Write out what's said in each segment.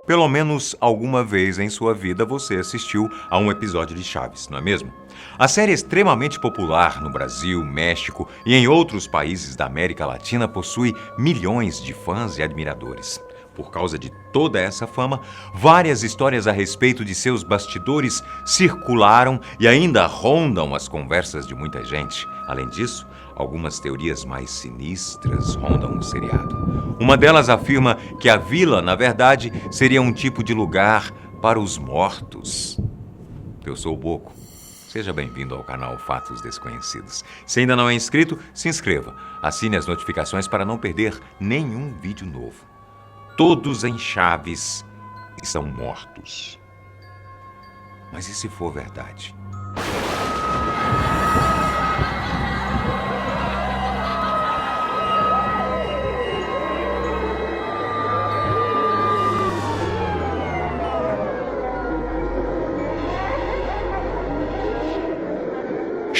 Pelo menos alguma vez em sua vida você assistiu a um episódio de Chaves, não é mesmo? A série é extremamente popular no Brasil, México e em outros países da América Latina possui milhões de fãs e admiradores. Por causa de toda essa fama, várias histórias a respeito de seus bastidores circularam e ainda rondam as conversas de muita gente. Além disso, algumas teorias mais sinistras rondam o seriado. Uma delas afirma que a vila, na verdade, seria um tipo de lugar para os mortos. Eu sou o Boco. Seja bem-vindo ao canal Fatos Desconhecidos. Se ainda não é inscrito, se inscreva. Assine as notificações para não perder nenhum vídeo novo. Todos em Chaves estão mortos. Mas e se for verdade?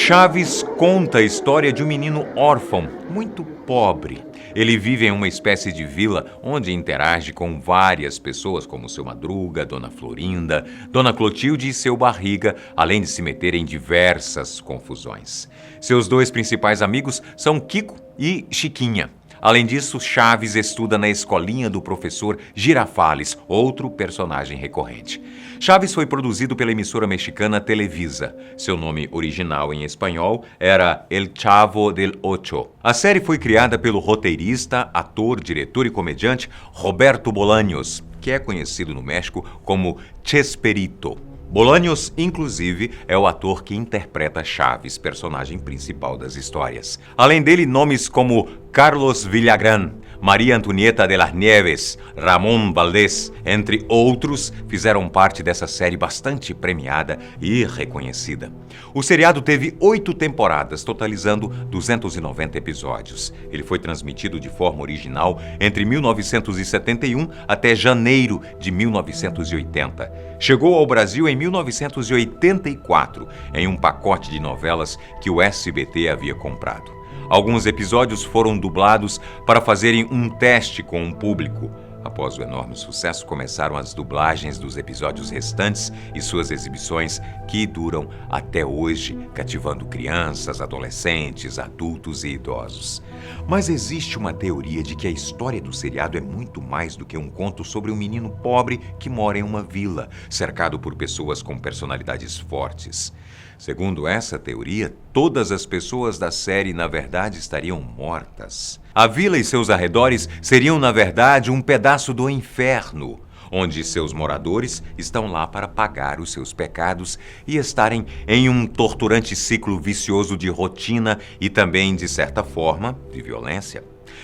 Chaves conta a história de um menino órfão, muito pobre. Ele vive em uma espécie de vila onde interage com várias pessoas, como seu Madruga, Dona Florinda, Dona Clotilde e seu Barriga, além de se meter em diversas confusões. Seus dois principais amigos são Kiko e Chiquinha. Além disso, Chaves estuda na escolinha do professor Girafales, outro personagem recorrente. Chaves foi produzido pela emissora mexicana Televisa. Seu nome original em espanhol era El Chavo del Ocho. A série foi criada pelo roteirista, ator, diretor e comediante Roberto Bolaños, que é conhecido no México como Chespirito. Bolaños, inclusive, é o ator que interpreta Chaves, personagem principal das histórias. Além dele, nomes como Carlos Villagrán, Maria Antonieta de las Nieves, Ramón Valdés, entre outros, fizeram parte dessa série bastante premiada e reconhecida. O seriado teve 8 temporadas, totalizando 290 episódios. Ele foi transmitido de forma original entre 1971 até janeiro de 1980. Chegou ao Brasil em 1984, em um pacote de novelas que o SBT havia comprado. Alguns episódios foram dublados para fazerem um teste com o público. Após o enorme sucesso, começaram as dublagens dos episódios restantes e suas exibições, que duram até hoje, cativando crianças, adolescentes, adultos e idosos. Mas existe uma teoria de que a história do seriado é muito mais do que um conto sobre um menino pobre que mora em uma vila, cercado por pessoas com personalidades fortes. Segundo essa teoria, todas as pessoas da série, na verdade, estariam mortas. A vila e seus arredores seriam, na verdade, um pedaço do inferno, onde seus moradores estão lá para pagar os seus pecados e estarem em um torturante ciclo vicioso de rotina e também, de certa forma, de violência.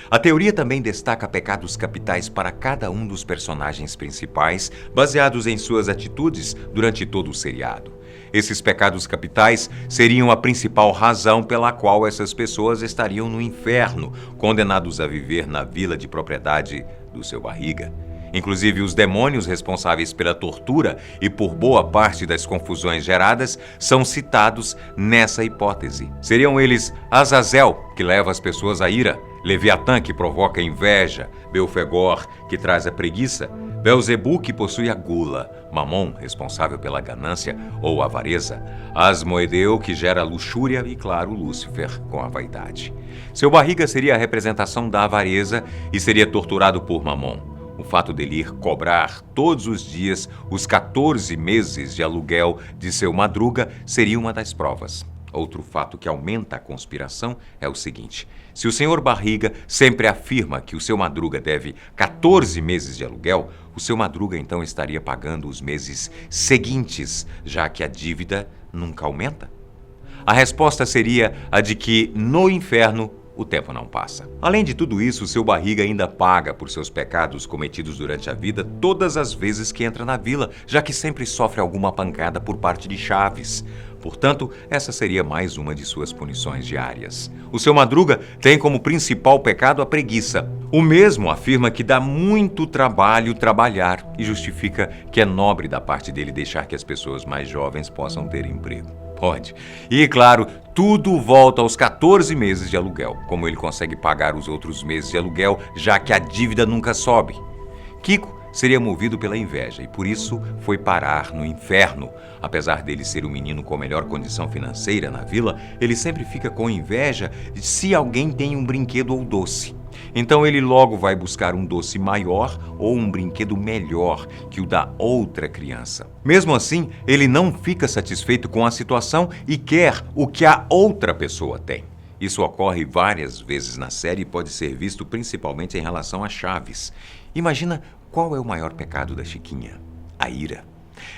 A teoria também destaca pecados capitais para cada um dos personagens principais, baseados em suas atitudes durante todo o seriado. Esses pecados capitais seriam a principal razão pela qual essas pessoas estariam no inferno, condenados a viver na vila de propriedade do seu Barriga. Inclusive, os demônios responsáveis pela tortura e por boa parte das confusões geradas são citados nessa hipótese. Seriam eles Azazel, que leva as pessoas à ira, Leviatã, que provoca inveja, Belfegor, que traz a preguiça, Belzebu, que possui a gula, Mamon, responsável pela ganância ou avareza, Asmoedeu, que gera a luxúria e, claro, Lúcifer, com a vaidade. Seu Barriga seria a representação da avareza e seria torturado por Mamon. O fato dele ir cobrar todos os dias os 14 meses de aluguel de seu Madruga seria uma das provas. Outro fato que aumenta a conspiração é o seguinte: se o senhor Barriga sempre afirma que o seu Madruga deve 14 meses de aluguel, o seu Madruga então estaria pagando os meses seguintes, já que a dívida nunca aumenta? A resposta seria a de que, no inferno, o tempo não passa. Além de tudo isso, seu Barriga ainda paga por seus pecados cometidos durante a vida todas as vezes que entra na vila, já que sempre sofre alguma pancada por parte de Chaves. Portanto, essa seria mais uma de suas punições diárias. O seu Madruga tem como principal pecado a preguiça. O mesmo afirma que dá muito trabalho trabalhar e justifica que é nobre da parte dele deixar que as pessoas mais jovens possam ter emprego. Pode. E, claro, tudo volta aos 14 meses de aluguel, como ele consegue pagar os outros meses de aluguel, já que a dívida nunca sobe. Kiko seria movido pela inveja e por isso foi parar no inferno. Apesar dele ser o menino com a melhor condição financeira na vila, ele sempre fica com inveja se alguém tem um brinquedo ou doce. Então ele logo vai buscar um doce maior ou um brinquedo melhor que o da outra criança. Mesmo assim, ele não fica satisfeito com a situação e quer o que a outra pessoa tem. Isso ocorre várias vezes na série e pode ser visto principalmente em relação a Chaves. Imagina qual é o maior pecado da Chiquinha: a ira.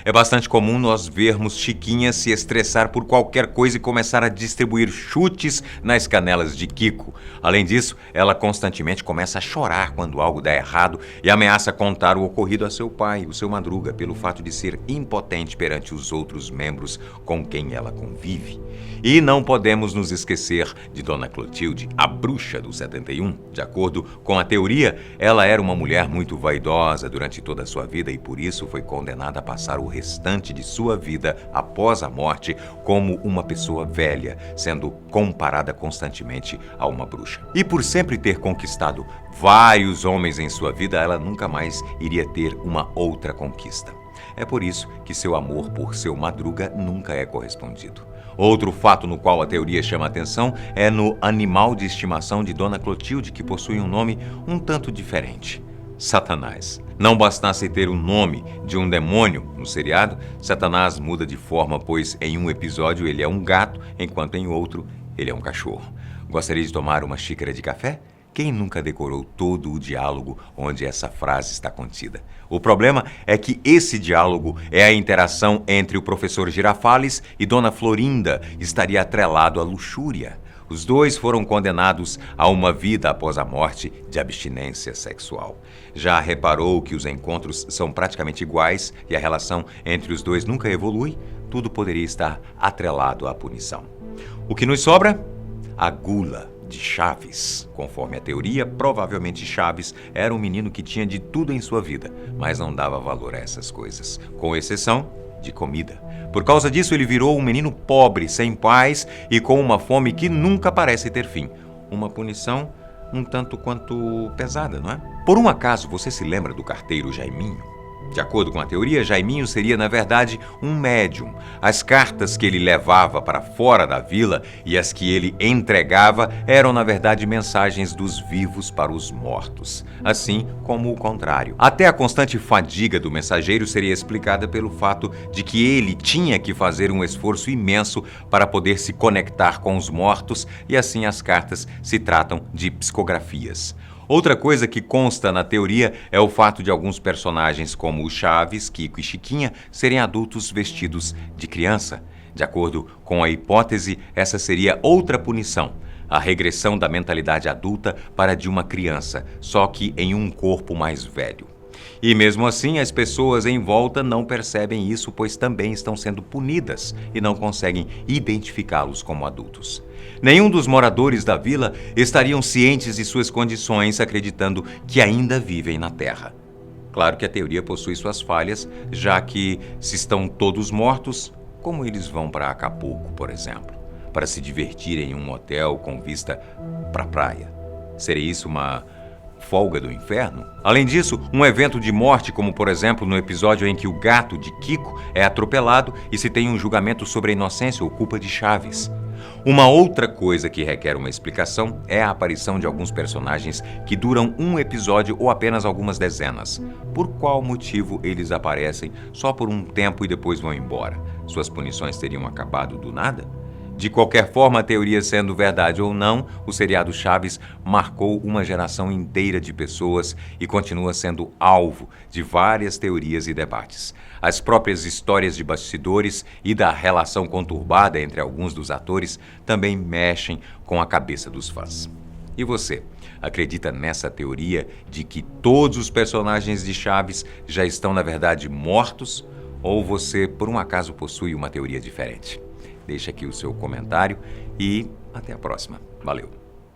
É bastante comum nós vermos Chiquinha se estressar por qualquer coisa e começar a distribuir chutes nas canelas de Kiko. Além disso, ela constantemente começa a chorar quando algo dá errado e ameaça contar o ocorrido a seu pai, o seu Madruga, pelo fato de ser impotente perante os outros membros com quem ela convive. E não podemos nos esquecer de Dona Clotilde, a bruxa do 71. De acordo com a teoria, ela era uma mulher muito vaidosa durante toda a sua vida e por isso foi condenada a passar o restante de sua vida após a morte como uma pessoa velha, sendo comparada constantemente a uma bruxa. E por sempre ter conquistado vários homens em sua vida, ela nunca mais iria ter uma outra conquista. É por isso que seu amor por seu Madruga nunca é correspondido. Outro fato no qual a teoria chama atenção é no animal de estimação de Dona Clotilde, que possui um nome um tanto diferente: Satanás. Não bastasse ter o nome de um demônio no seriado, Satanás muda de forma, pois em um episódio ele é um gato, enquanto em outro ele é um cachorro. Gostaria de tomar uma xícara de café? Quem nunca decorou todo o diálogo onde essa frase está contida? O problema é que esse diálogo é a interação entre o professor Girafales e Dona Florinda, estaria atrelado à luxúria. Os dois foram condenados a uma vida após a morte de abstinência sexual. Já reparou que os encontros são praticamente iguais e a relação entre os dois nunca evolui? Tudo poderia estar atrelado à punição. O que nos sobra? A gula de Chaves. Conforme a teoria, provavelmente Chaves era um menino que tinha de tudo em sua vida, mas não dava valor a essas coisas, com exceção de comida. Por causa disso, ele virou um menino pobre, sem paz e com uma fome que nunca parece ter fim. Uma punição um tanto quanto pesada, não é? Por um acaso, você se lembra do carteiro Jaiminho? De acordo com a teoria, Jaiminho seria, na verdade, um médium. As cartas que ele levava para fora da vila e as que ele entregava eram, na verdade, mensagens dos vivos para os mortos, assim como o contrário. Até a constante fadiga do mensageiro seria explicada pelo fato de que ele tinha que fazer um esforço imenso para poder se conectar com os mortos e assim as cartas se tratam de psicografias. Outra coisa que consta na teoria é o fato de alguns personagens como o Chaves, Kiko e Chiquinha serem adultos vestidos de criança. De acordo com a hipótese, essa seria outra punição, a regressão da mentalidade adulta para de uma criança, só que em um corpo mais velho. E mesmo assim, as pessoas em volta não percebem isso, pois também estão sendo punidas e não conseguem identificá-los como adultos. Nenhum dos moradores da vila estariam cientes de suas condições, acreditando que ainda vivem na Terra. Claro que a teoria possui suas falhas, já que, se estão todos mortos, como eles vão para Acapulco, por exemplo, para se divertir em um hotel com vista para a praia? Seria isso uma folga do inferno? Além disso, um evento de morte, como por exemplo no episódio em que o gato de Kiko é atropelado e se tem um julgamento sobre a inocência ou culpa de Chaves. Uma outra coisa que requer uma explicação é a aparição de alguns personagens que duram um episódio ou apenas algumas dezenas. Por qual motivo eles aparecem só por um tempo e depois vão embora? Suas punições teriam acabado do nada? De qualquer forma, a teoria sendo verdade ou não, o seriado Chaves marcou uma geração inteira de pessoas e continua sendo alvo de várias teorias e debates. As próprias histórias de bastidores e da relação conturbada entre alguns dos atores também mexem com a cabeça dos fãs. E você, acredita nessa teoria de que todos os personagens de Chaves já estão, na verdade, mortos? Ou você, por um acaso, possui uma teoria diferente? Deixe aqui o seu comentário e até a próxima. Valeu!